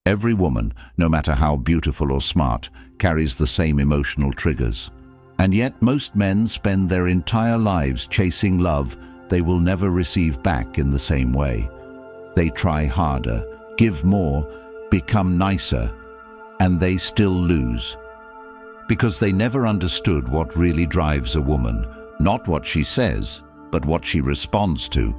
Every woman, no matter how beautiful or smart, carries the same emotional triggers. And yet most men spend their entire lives chasing love they will never receive back in the same way. They try harder, give more, become nicer, and they still lose. Because they never understood what really drives a woman, not what she says, but what she responds to.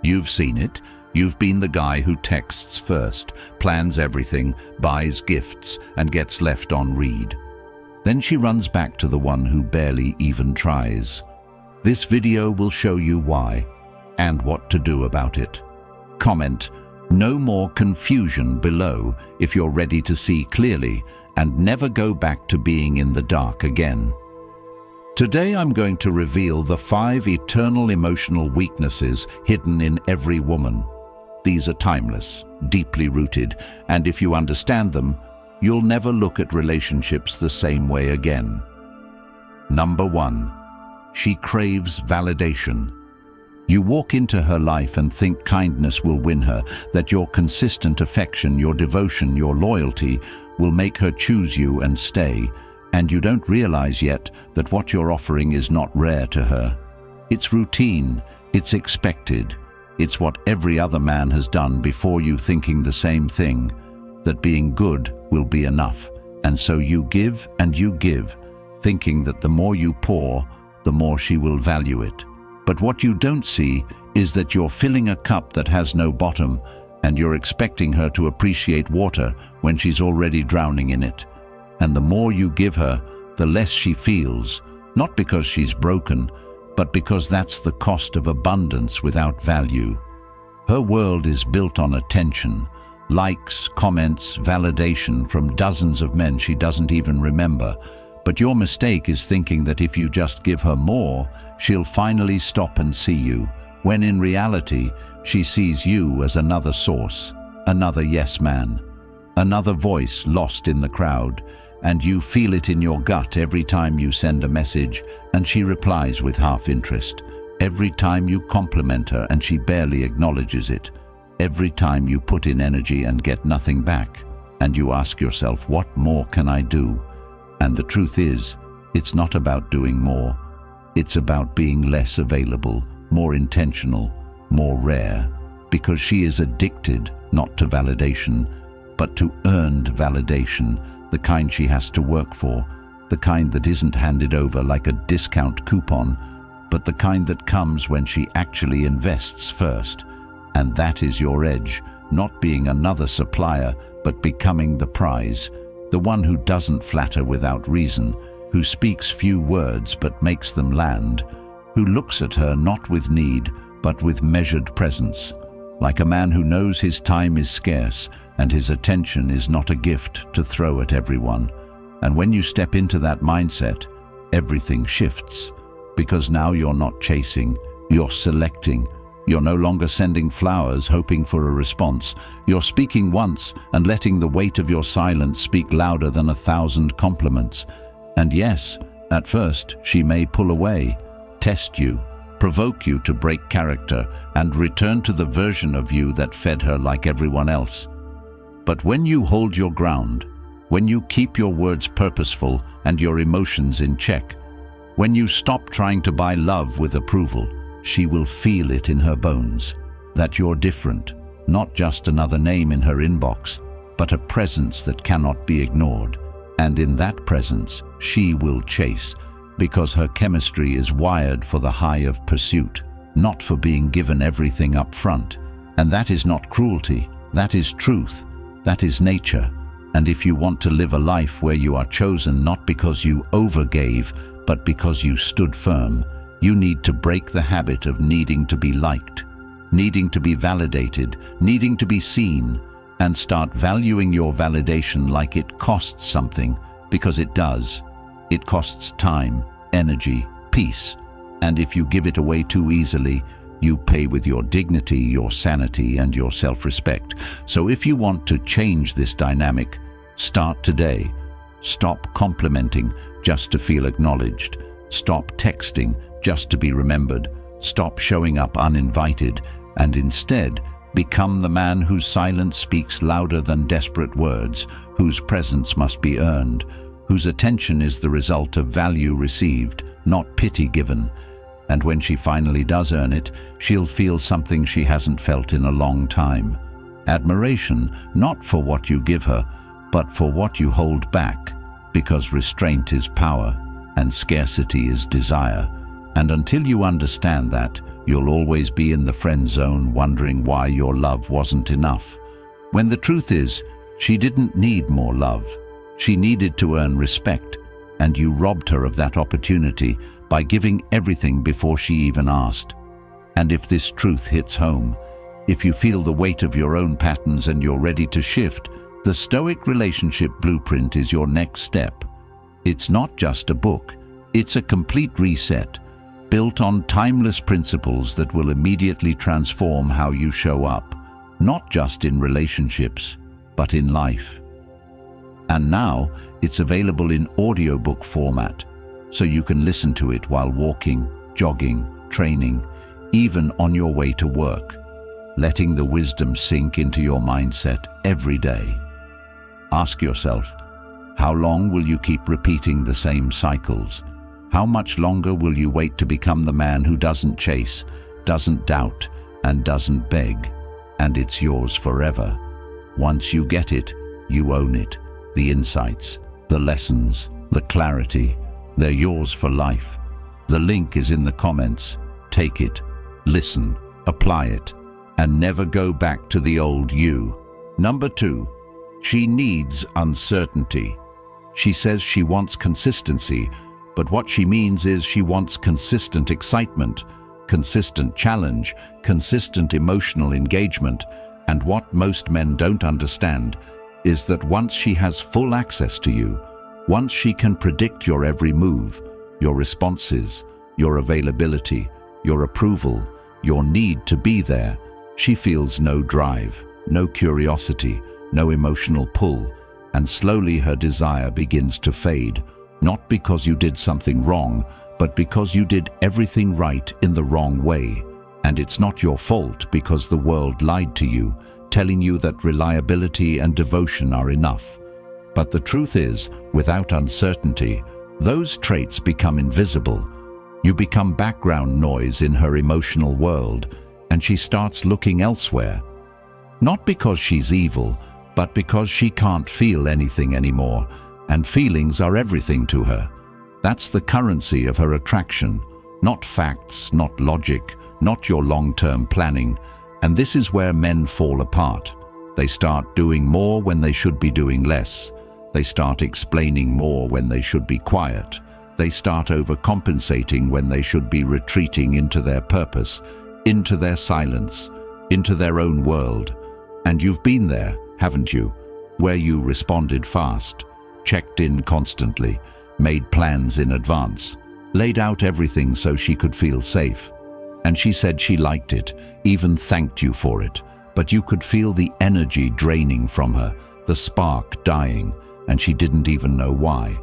You've seen it. You've been the guy who texts first, plans everything, buys gifts, and gets left on read. Then she runs back to the one who barely even tries. This video will show you why and what to do about it. Comment, "No more confusion" below if you're ready to see clearly and never go back to being in the dark again. Today I'm going to reveal the 5 eternal emotional weaknesses hidden in every woman. These are timeless, deeply rooted, and if you understand them, you'll never look at relationships the same way again. Number 1. She craves validation. You walk into her life and think kindness will win her, that your consistent affection, your devotion, your loyalty will make her choose you and stay, and you don't realize yet that what you're offering is not rare to her. It's routine, it's expected, it's what every other man has done before you, thinking the same thing, that being good will be enough. And so you give and you give, thinking that the more you pour, the more she will value it. But what you don't see is that you're filling a cup that has no bottom, and you're expecting her to appreciate water when she's already drowning in it. And the more you give her, the less she feels, not because she's broken, but because that's the cost of abundance without value. Her world is built on attention, likes, comments, validation from dozens of men she doesn't even remember. But your mistake is thinking that if you just give her more, she'll finally stop and see you, when in reality, she sees you as another source, another yes man, another voice lost in the crowd, and you feel it in your gut every time you send a message and she replies with half interest, every time you compliment her and she barely acknowledges it, every time you put in energy and get nothing back, and you ask yourself, what more can I do? And the truth is, it's not about doing more. It's about being less available, more intentional, more rare, because she is addicted not to validation, but to earned validation, the kind she has to work for, the kind that isn't handed over like a discount coupon, but the kind that comes when she actually invests first. And that is your edge, not being another supplier, but becoming the prize. The one who doesn't flatter without reason, who speaks few words but makes them land, who looks at her not with need but with measured presence, like a man who knows his time is scarce and his attention is not a gift to throw at everyone. And when you step into that mindset, everything shifts, because now you're not chasing, you're selecting. You're no longer sending flowers hoping for a response. You're speaking once and letting the weight of your silence speak louder than 1,000 compliments. And yes, at first she may pull away, test you, provoke you to break character and return to the version of you that fed her like everyone else. But when you hold your ground, when you keep your words purposeful and your emotions in check, when you stop trying to buy love with approval, she will feel it in her bones, that you're different, not just another name in her inbox, but a presence that cannot be ignored. And in that presence, she will chase, because her chemistry is wired for the high of pursuit, not for being given everything up front. And that is not cruelty, that is truth, that is nature. And if you want to live a life where you are chosen not because you overgave, but because you stood firm, you need to break the habit of needing to be liked, needing to be validated, needing to be seen, and start valuing your validation like it costs something, because it does. It costs time, energy, peace, and if you give it away too easily, you pay with your dignity, your sanity, and your self-respect. So if you want to change this dynamic, start today. Stop complimenting just to feel acknowledged. Stop texting just to be remembered. Stop showing up uninvited, and instead Become the man whose silence speaks louder than desperate words, whose presence must be earned, whose attention is the result of value received, not pity given. And when she finally does earn it, she'll feel something she hasn't felt in a long time. Admiration, not for what you give her, but for what you hold back, because restraint is power and scarcity is desire. And until you understand that, you'll always be in the friend zone wondering why your love wasn't enough. When the truth is, she didn't need more love. She needed to earn respect, and you robbed her of that opportunity by giving everything before she even asked. And if this truth hits home, if you feel the weight of your own patterns and you're ready to shift, the Stoic Relationship Blueprint is your next step. It's not just a book, it's a complete reset, built on timeless principles that will immediately transform how you show up, not just in relationships, but in life. And now, it's available in audiobook format, so you can listen to it while walking, jogging, training, even on your way to work, letting the wisdom sink into your mindset every day. Ask yourself, how long will you keep repeating the same cycles? How much longer will you wait to become the man who doesn't chase, doesn't doubt, and doesn't beg? And it's yours forever. Once you get it, you own it. The insights, the lessons, the clarity, they're yours for life. The link is in the comments. Take it, listen, apply it, and never go back to the old you. Number 2, she needs uncertainty. She says she wants consistency, but what she means is she wants consistent excitement, consistent challenge, consistent emotional engagement. And what most men don't understand is that once she has full access to you, once she can predict your every move, your responses, your availability, your approval, your need to be there, she feels no drive, no curiosity, no emotional pull, and slowly her desire begins to fade, not because you did something wrong, but because you did everything right in the wrong way. And it's not your fault because the world lied to you, telling you that reliability and devotion are enough. But the truth is, without uncertainty, those traits become invisible. You become background noise in her emotional world, and she starts looking elsewhere. Not because she's evil, but because she can't feel anything anymore, and feelings are everything to her. That's the currency of her attraction, not facts, not logic, not your long-term planning. And this is where men fall apart. They start doing more when they should be doing less. They start explaining more when they should be quiet. They start overcompensating when they should be retreating into their purpose, into their silence, into their own world. And you've been there, haven't you? Where you responded fast, checked in constantly, made plans in advance, laid out everything so she could feel safe. And she said she liked it, even thanked you for it. But you could feel the energy draining from her, the spark dying, and she didn't even know why.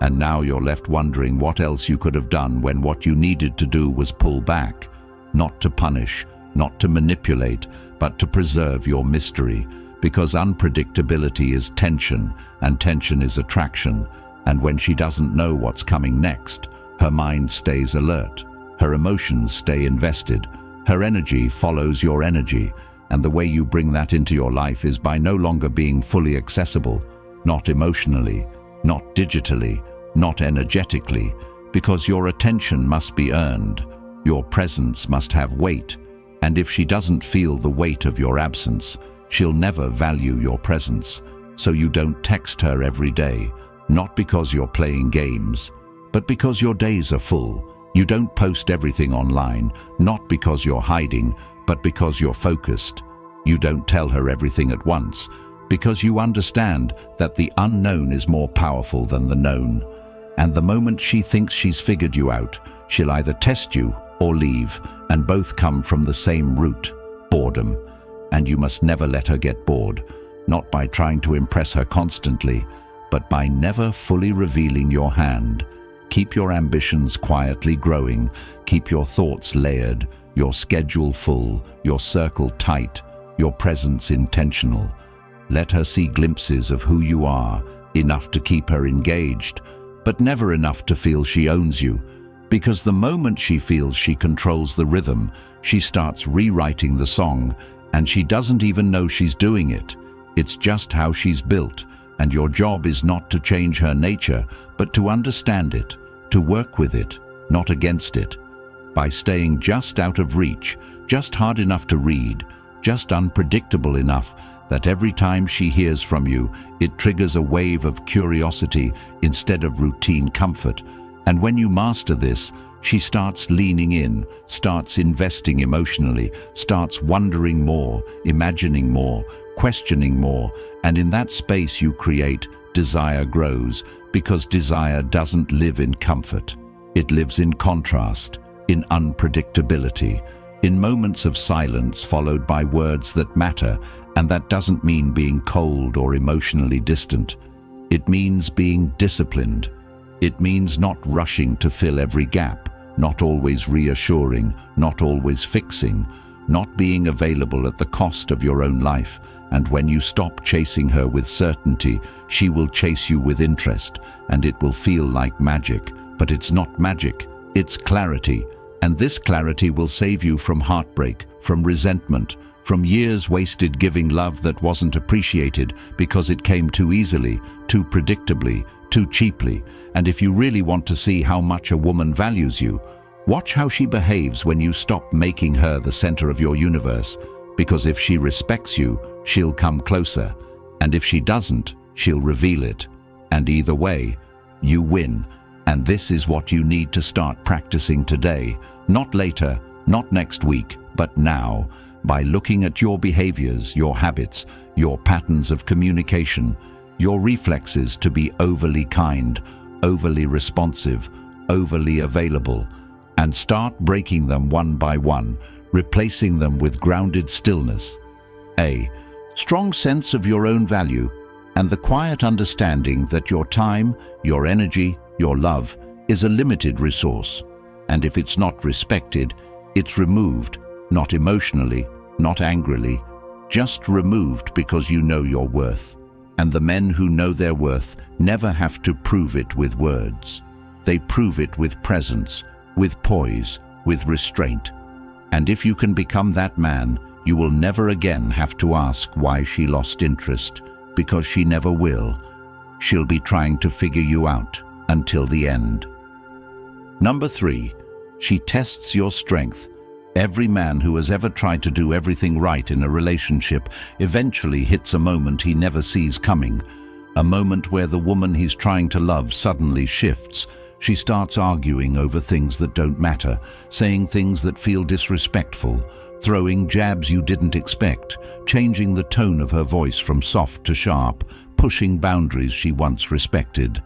And now you're left wondering what else you could have done when what you needed to do was pull back, not to punish, not to manipulate, but to preserve your mystery, because unpredictability is tension, and tension is attraction. And when she doesn't know what's coming next, her mind stays alert, her emotions stay invested, her energy follows your energy, and the way you bring that into your life is by no longer being fully accessible, not emotionally, not digitally, not energetically, because your attention must be earned, your presence must have weight, and if she doesn't feel the weight of your absence, she'll never value your presence. So you don't text her every day, not because you're playing games, but because your days are full. You don't post everything online, not because you're hiding, but because you're focused. You don't tell her everything at once, because you understand that the unknown is more powerful than the known. And the moment she thinks she's figured you out, she'll either test you or leave, and both come from the same root, boredom. And you must never let her get bored, not by trying to impress her constantly, but by never fully revealing your hand. Keep your ambitions quietly growing, keep your thoughts layered, your schedule full, your circle tight, your presence intentional. Let her see glimpses of who you are, enough to keep her engaged, but never enough to feel she owns you. Because the moment she feels she controls the rhythm, she starts rewriting the song, and she doesn't even know she's doing it. It's just how she's built, and your job is not to change her nature, but to understand it, to work with it, not against it. By staying just out of reach, just hard enough to read, just unpredictable enough that every time she hears from you, it triggers a wave of curiosity instead of routine comfort. And when you master this, she starts leaning in, starts investing emotionally, starts wondering more, imagining more, questioning more, and in that space you create, desire grows, because desire doesn't live in comfort. It lives in contrast, in unpredictability, in moments of silence followed by words that matter, and that doesn't mean being cold or emotionally distant. It means being disciplined. It means not rushing to fill every gap, not always reassuring, not always fixing, not being available at the cost of your own life. And when you stop chasing her with certainty, she will chase you with interest, and it will feel like magic. But it's not magic, it's clarity. And this clarity will save you from heartbreak, from resentment, from years wasted giving love that wasn't appreciated because it came too easily, too predictably, too cheaply. And if you really want to see how much a woman values you, watch how she behaves when you stop making her the center of your universe. Because if she respects you, she'll come closer. And if she doesn't, she'll reveal it. And either way, you win. And this is what you need to start practicing today. Not later, not next week, but now. By looking at your behaviors, your habits, your patterns of communication, your reflexes to be overly kind, overly responsive, overly available, and start breaking them one by one, replacing them with grounded stillness. A strong sense of your own value and the quiet understanding that your time, your energy, your love is a limited resource. And if it's not respected, it's removed. Not emotionally, not angrily, just removed because you know your worth. And the men who know their worth never have to prove it with words. They prove it with presence, with poise, with restraint. And if you can become that man, you will never again have to ask why she lost interest, because she never will. She'll be trying to figure you out until the end. Number 3, she tests your strength. Every man who has ever tried to do everything right in a relationship eventually hits a moment he never sees coming. A moment where the woman he's trying to love suddenly shifts. She starts arguing over things that don't matter, saying things that feel disrespectful, throwing jabs you didn't expect, changing the tone of her voice from soft to sharp, pushing boundaries she once respected.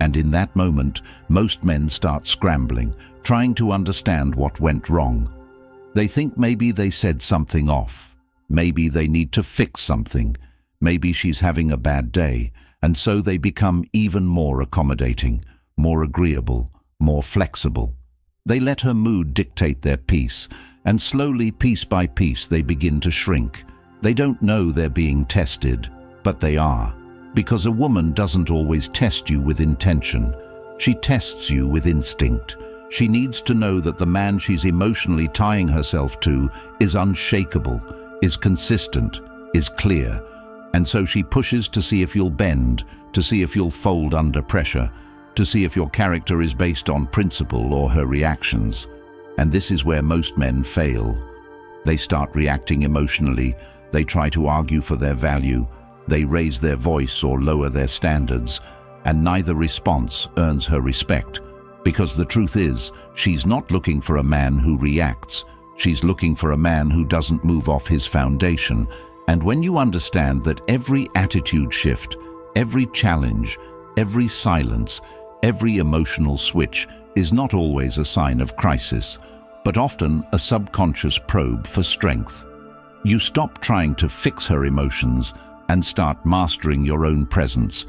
And in that moment, most men start scrambling, trying to understand what went wrong. They think maybe they said something off. Maybe they need to fix something. Maybe she's having a bad day, and so they become even more accommodating, more agreeable, more flexible. They let her mood dictate their peace, and slowly, piece by piece, they begin to shrink. They don't know they're being tested, but they are. Because a woman doesn't always test you with intention. She tests you with instinct. She needs to know that the man she's emotionally tying herself to is unshakable, is consistent, is clear. And so she pushes to see if you'll bend, to see if you'll fold under pressure, to see if your character is based on principle or her reactions. And this is where most men fail. They start reacting emotionally. They try to argue for their value. They raise their voice or lower their standards. And neither response earns her respect. Because the truth is, she's not looking for a man who reacts. She's looking for a man who doesn't move off his foundation. And when you understand that every attitude shift, every challenge, every silence, every emotional switch is not always a sign of crisis, but often a subconscious probe for strength, you stop trying to fix her emotions and start mastering your own presence.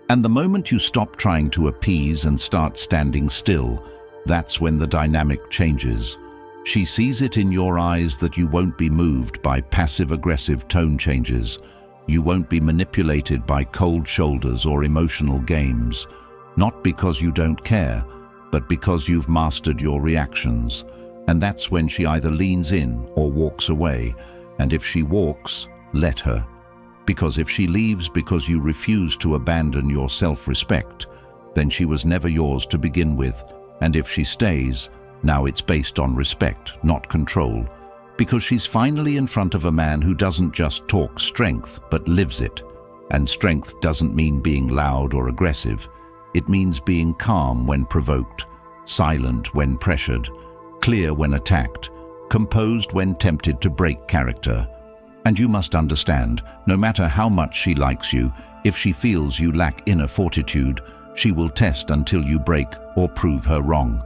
And the moment you stop trying to appease and start standing still, that's when the dynamic changes. She sees it in your eyes that you won't be moved by passive-aggressive tone changes. You won't be manipulated by cold shoulders or emotional games, not because you don't care, but because you've mastered your reactions. And that's when she either leans in or walks away. And if she walks, let her. Because if she leaves because you refuse to abandon your self-respect, then she was never yours to begin with. And if she stays, now it's based on respect, not control. Because she's finally in front of a man who doesn't just talk strength, but lives it. And strength doesn't mean being loud or aggressive. It means being calm when provoked, silent when pressured, clear when attacked, composed when tempted to break character. And you must understand, no matter how much she likes you, if she feels you lack inner fortitude, she will test until you break or prove her wrong.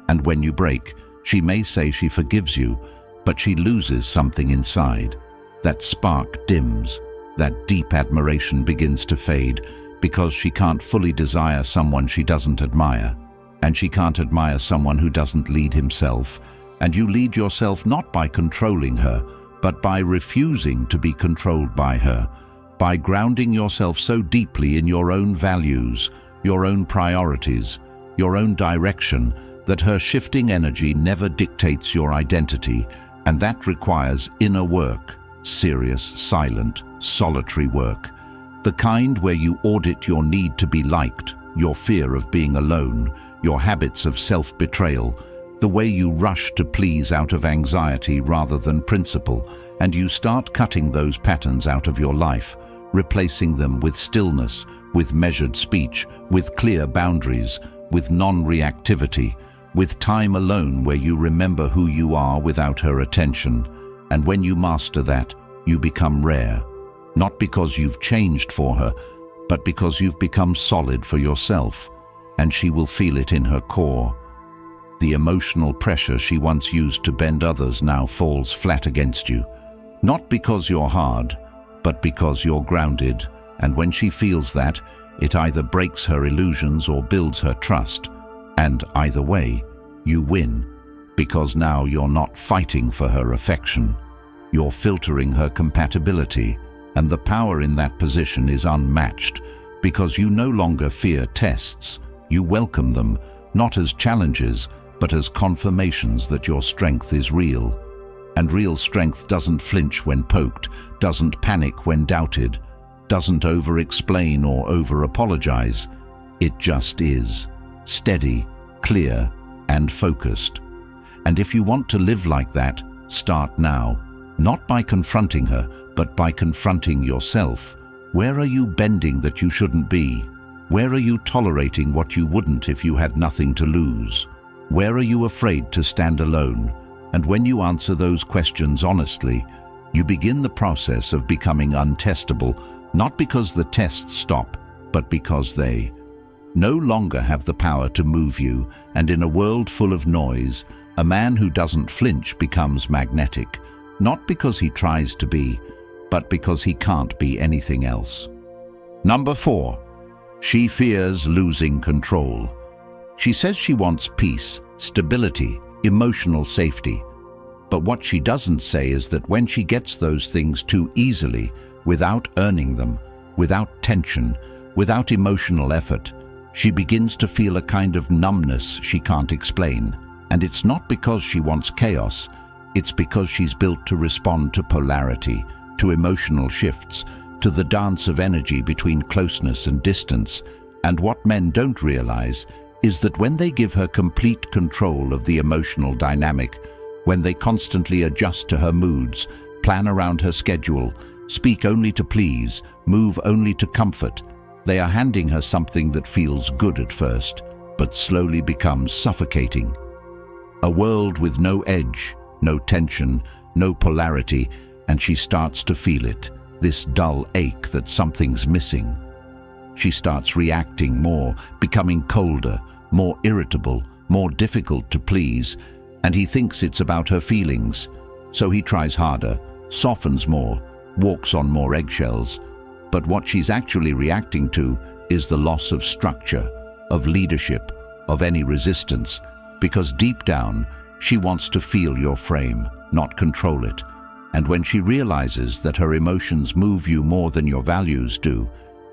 And when you break, she may say she forgives you, but she loses something inside. That spark dims, that deep admiration begins to fade, because she can't fully desire someone she doesn't admire. And she can't admire someone who doesn't lead himself. And you lead yourself not by controlling her, but by refusing to be controlled by her, by grounding yourself so deeply in your own values, your own priorities, your own direction, that her shifting energy never dictates your identity. And that requires inner work, serious, silent, solitary work. The kind where you audit your need to be liked, your fear of being alone, your habits of self-betrayal, the way you rush to please out of anxiety rather than principle, and you start cutting those patterns out of your life, replacing them with stillness, with measured speech, with clear boundaries, with non-reactivity, with time alone where you remember who you are without her attention. And when you master that, you become rare, not because you've changed for her, but because you've become solid for yourself, and she will feel it in her core. The emotional pressure she once used to bend others now falls flat against you, not because you're hard, but because you're grounded. And when she feels that, it either breaks her illusions or builds her trust. And either way, you win, because now you're not fighting for her affection. You're filtering her compatibility, and the power in that position is unmatched, because you no longer fear tests. You welcome them, not as challenges, but as confirmations that your strength is real. And real strength doesn't flinch when poked, doesn't panic when doubted, doesn't over-explain or over-apologize. It just is, steady, clear, and focused. And if you want to live like that, start now, not by confronting her, but by confronting yourself. Where are you bending that you shouldn't be? Where are you tolerating what you wouldn't if you had nothing to lose? Where are you afraid to stand alone? And when you answer those questions honestly, you begin the process of becoming untestable, not because the tests stop, but because they no longer have the power to move you. And in a world full of noise, a man who doesn't flinch becomes magnetic, not because he tries to be, but because he can't be anything else. Number 4. She fears losing control. She says she wants peace, stability, emotional safety. But what she doesn't say is that when she gets those things too easily, without earning them, without tension, without emotional effort, she begins to feel a kind of numbness she can't explain. And it's not because she wants chaos, it's because she's built to respond to polarity, to emotional shifts, to the dance of energy between closeness and distance. And what men don't realize is that when they give her complete control of the emotional dynamic, when they constantly adjust to her moods, plan around her schedule, speak only to please, move only to comfort, they are handing her something that feels good at first, but slowly becomes suffocating. A world with no edge, no tension, no polarity, and she starts to feel it, this dull ache that something's missing. She starts reacting more, becoming colder, more irritable, more difficult to please, and he thinks it's about her feelings. So he tries harder, softens more, walks on more eggshells. But what she's actually reacting to is the loss of structure, of leadership, of any resistance, because deep down, She wants to feel your frame, not control it. And when she realizes that her emotions move you more than your values do,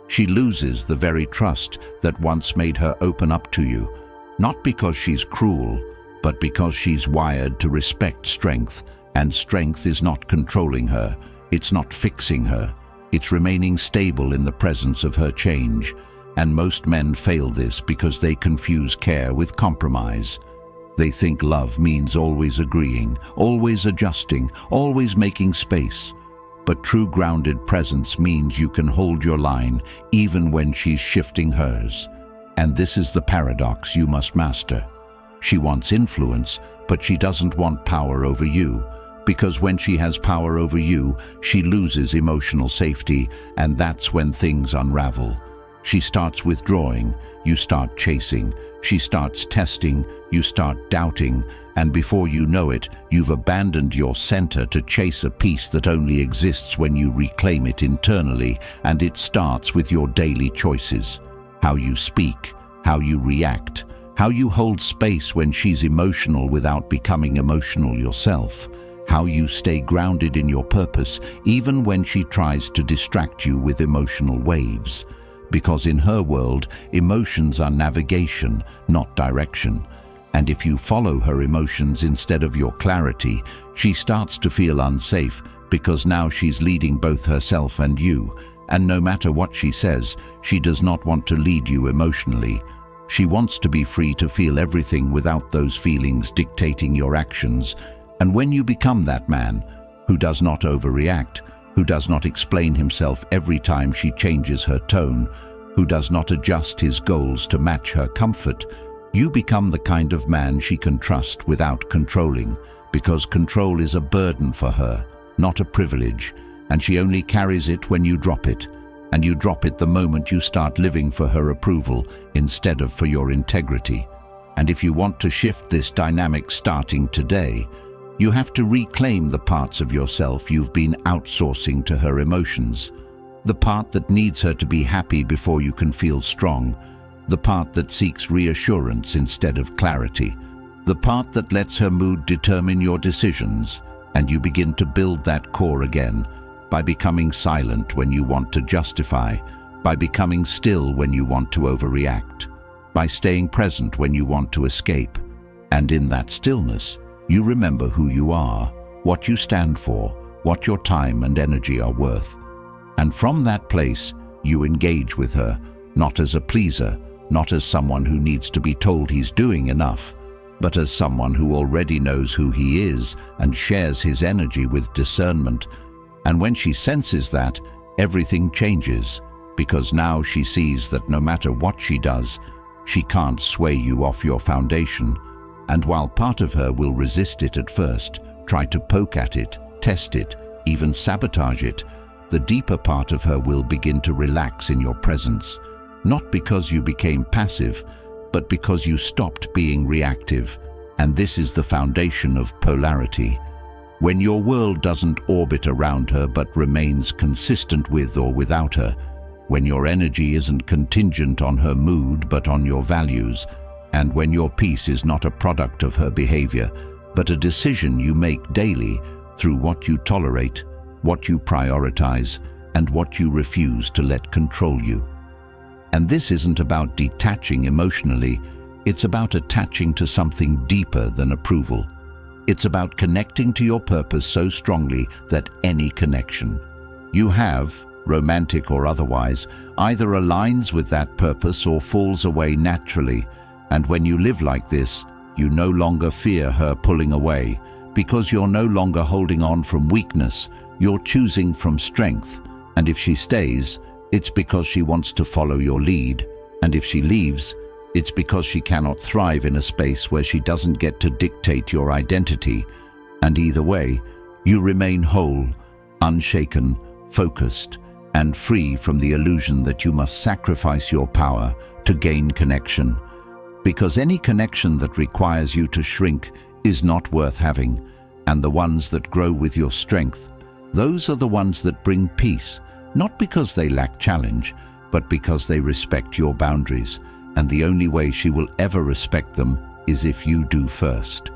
she loses the very trust that once made her open up to you, not because she's cruel, but because she's wired to respect strength, and strength is not controlling her, it's not fixing her, it's remaining stable in the presence of her change. And most men fail this because they confuse care with compromise. They think love means always agreeing, always adjusting, always making space. But true grounded presence means you can hold your line even when she's shifting hers. And this is the paradox you must master. She wants influence, but she doesn't want power over you. Because when she has power over you, she loses emotional safety, and that's when things unravel. She starts withdrawing, you start chasing. She starts testing, you start doubting, and before you know it, you've abandoned your center to chase a peace that only exists when you reclaim it internally, and it starts with your daily choices. How you speak, how you react, how you hold space when she's emotional without becoming emotional yourself, how you stay grounded in your purpose even when she tries to distract you with emotional waves. Because in her world, emotions are navigation, not direction. And if you follow her emotions instead of your clarity, she starts to feel unsafe because now she's leading both herself and you. And no matter what she says, she does not want to lead you emotionally. She wants to be free to feel everything without those feelings dictating your actions. And when you become that man who does not overreact, who does not explain himself every time she changes her tone, who does not adjust his goals to match her comfort, you become the kind of man she can trust without controlling, because control is a burden for her, not a privilege, and she only carries it when you drop it, and you drop it the moment you start living for her approval instead of for your integrity. And if you want to shift this dynamic starting today, you have to reclaim the parts of yourself you've been outsourcing to her emotions. The part that needs her to be happy before you can feel strong. The part that seeks reassurance instead of clarity. The part that lets her mood determine your decisions. And you begin to build that core again by becoming silent when you want to justify, by becoming still when you want to overreact, by staying present when you want to escape. And in that stillness, you remember who you are, what you stand for, what your time and energy are worth. And from that place, you engage with her, not as a pleaser, not as someone who needs to be told he's doing enough, but as someone who already knows who he is and shares his energy with discernment. And when she senses that, everything changes, because now she sees that no matter what she does, she can't sway you off your foundation. And while part of her will resist it at first, try to poke at it, test it, even sabotage it, the deeper part of her will begin to relax in your presence, not because you became passive, but because you stopped being reactive. And this is the foundation of polarity. When your world doesn't orbit around her but remains consistent with or without her, when your energy isn't contingent on her mood but on your values, and when your peace is not a product of her behavior, but a decision you make daily through what you tolerate, what you prioritize, and what you refuse to let control you. And this isn't about detaching emotionally, it's about attaching to something deeper than approval. It's about connecting to your purpose so strongly that any connection you have, romantic or otherwise, either aligns with that purpose or falls away naturally. And when you live like this, you no longer fear her pulling away, because you're no longer holding on from weakness, you're choosing from strength. And if she stays, it's because she wants to follow your lead. And if she leaves, it's because she cannot thrive in a space where she doesn't get to dictate your identity. And either way, you remain whole, unshaken, focused, and free from the illusion that you must sacrifice your power to gain connection. Because any connection that requires you to shrink is not worth having, and the ones that grow with your strength, those are the ones that bring peace, not because they lack challenge, but because they respect your boundaries, and the only way she will ever respect them is if you do first.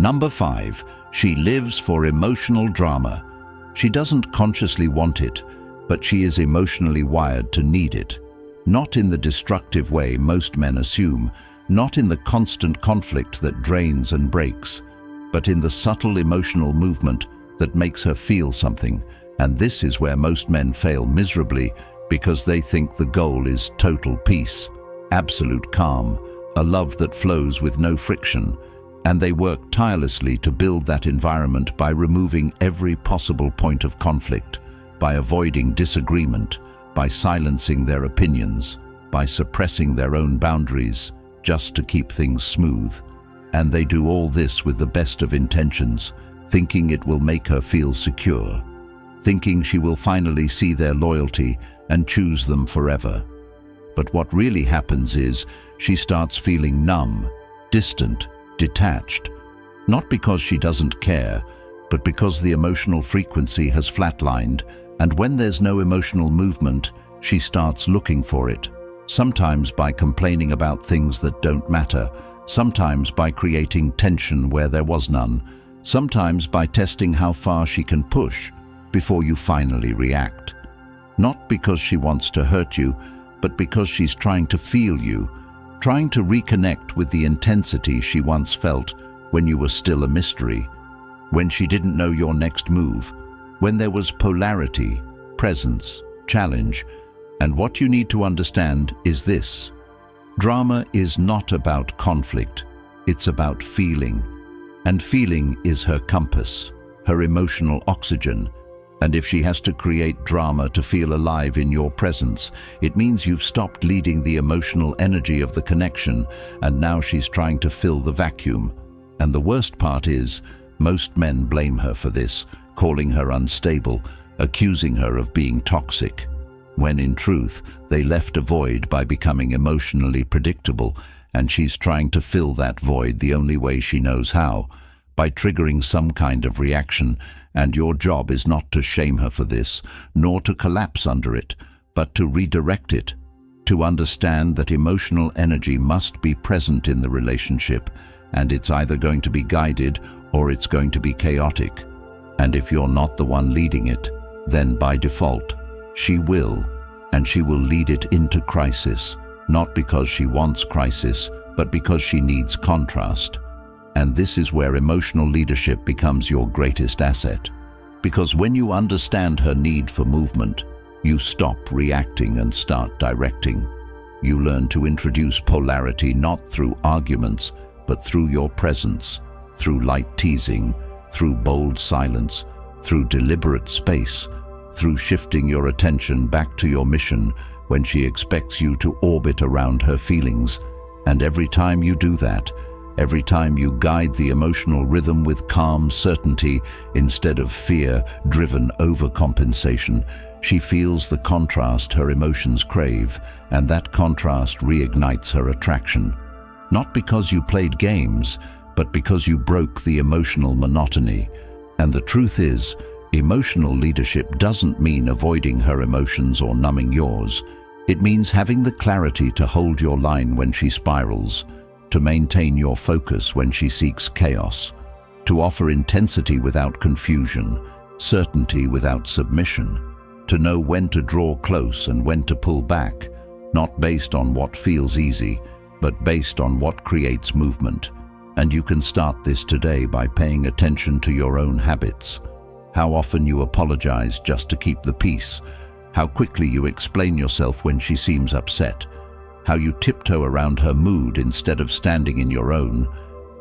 Number 5, she lives for emotional drama. She doesn't consciously want it, but she is emotionally wired to need it. Not in the destructive way most men assume, not in the constant conflict that drains and breaks, but in the subtle emotional movement that makes her feel something. And this is where most men fail miserably, because they think the goal is total peace, absolute calm, a love that flows with no friction, and they work tirelessly to build that environment by removing every possible point of conflict, by avoiding disagreement, by silencing their opinions, by suppressing their own boundaries, just to keep things smooth. And they do all this with the best of intentions, thinking it will make her feel secure, thinking she will finally see their loyalty and choose them forever. But what really happens is she starts feeling numb, distant, detached, not because she doesn't care, but because the emotional frequency has flatlined, and when there's no emotional movement, she starts looking for it, sometimes by complaining about things that don't matter, sometimes by creating tension where there was none, sometimes by testing how far she can push before you finally react. Not because she wants to hurt you, but because she's trying to feel you, trying to reconnect with the intensity she once felt when you were still a mystery, when she didn't know your next move, when there was polarity, presence, challenge. And what you need to understand is this: drama is not about conflict, it's about feeling. And feeling is her compass, her emotional oxygen. And if she has to create drama to feel alive in your presence, it means you've stopped leading the emotional energy of the connection, and now she's trying to fill the vacuum. And the worst part is, most men blame her for this, calling her unstable, accusing her of being toxic, when in truth, they left a void by becoming emotionally predictable, and she's trying to fill that void the only way she knows how, by triggering some kind of reaction. And your job is not to shame her for this, nor to collapse under it, but to redirect it, to understand that emotional energy must be present in the relationship, and it's either going to be guided or it's going to be chaotic. And if you're not the one leading it, then by default, she will, and she will lead it into crisis, not because she wants crisis, but because she needs contrast. And this is where emotional leadership becomes your greatest asset. Because when you understand her need for movement, you stop reacting and start directing. You learn to introduce polarity not through arguments, but through your presence, through light teasing, through bold silence, through deliberate space, through shifting your attention back to your mission when she expects you to orbit around her feelings. And every time you do that, every time you guide the emotional rhythm with calm certainty instead of fear-driven overcompensation, she feels the contrast her emotions crave, and that contrast reignites her attraction. Not because you played games, but because you broke the emotional monotony. And the truth is, emotional leadership doesn't mean avoiding her emotions or numbing yours. It means having the clarity to hold your line when she spirals, to maintain your focus when she seeks chaos, to offer intensity without confusion, certainty without submission, to know when to draw close and when to pull back, not based on what feels easy, but based on what creates movement. And you can start this today by paying attention to your own habits. How often you apologize just to keep the peace, how quickly you explain yourself when she seems upset, how you tiptoe around her mood instead of standing in your own.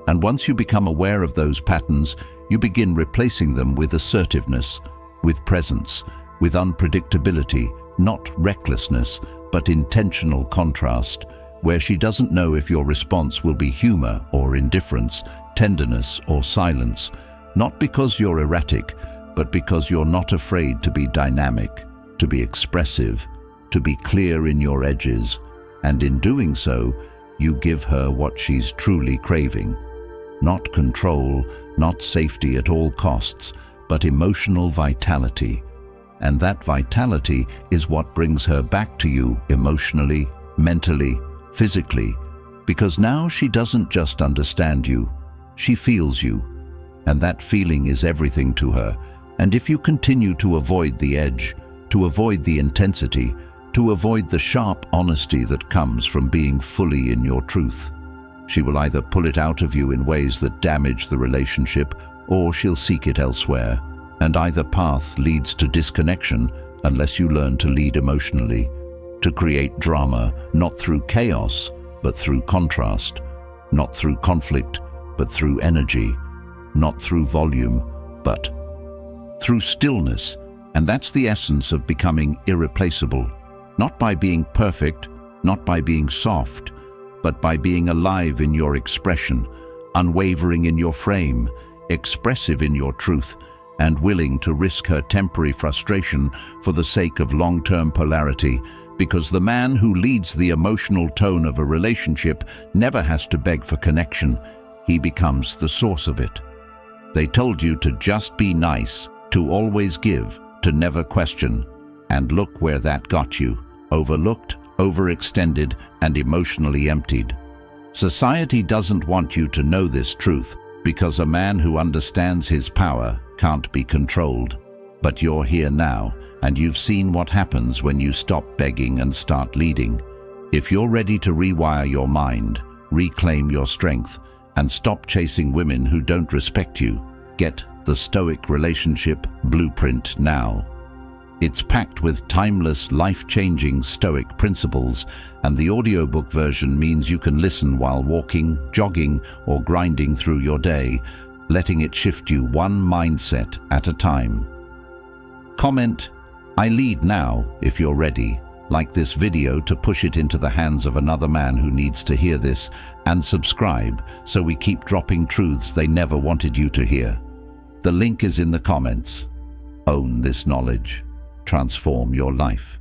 And once you become aware of those patterns, you begin replacing them with assertiveness, with presence, with unpredictability, not recklessness, but intentional contrast, where she doesn't know if your response will be humor or indifference, tenderness or silence, not because you're erratic, but because you're not afraid to be dynamic, to be expressive, to be clear in your edges. And in doing so, you give her what she's truly craving. Not control, not safety at all costs, but emotional vitality. And that vitality is what brings her back to you emotionally, mentally, physically, because now she doesn't just understand you, she feels you. and that feeling is everything to her. And if you continue to avoid the edge, to avoid the intensity, to avoid the sharp honesty that comes from being fully in your truth, she will either pull it out of you in ways that damage the relationship, or she'll seek it elsewhere. And either path leads to disconnection unless you learn to lead emotionally, to create drama, not through chaos, but through contrast, not through conflict, but through energy, not through volume, but through stillness. And that's the essence of becoming irreplaceable, not by being perfect, not by being soft, but by being alive in your expression, unwavering in your frame, expressive in your truth, and willing to risk her temporary frustration for the sake of long-term polarity, because the man who leads the emotional tone of a relationship never has to beg for connection. He becomes the source of it. They told you to just be nice, to always give, to never question. And look where that got you: overlooked, overextended, and emotionally emptied. Society doesn't want you to know this truth, because a man who understands his power can't be controlled. But you're here now, and you've seen what happens when you stop begging and start leading. If you're ready to rewire your mind, reclaim your strength, and stop chasing women who don't respect you, get the Stoic Relationship Blueprint now. It's packed with timeless, life-changing Stoic principles, and the audiobook version means you can listen while walking, jogging, or grinding through your day, letting it shift you one mindset at a time. Comment, "I lead now," if you're ready. Like this video to push it into the hands of another man who needs to hear this, and subscribe so we keep dropping truths they never wanted you to hear. The link is in the comments. Own this knowledge. Transform your life.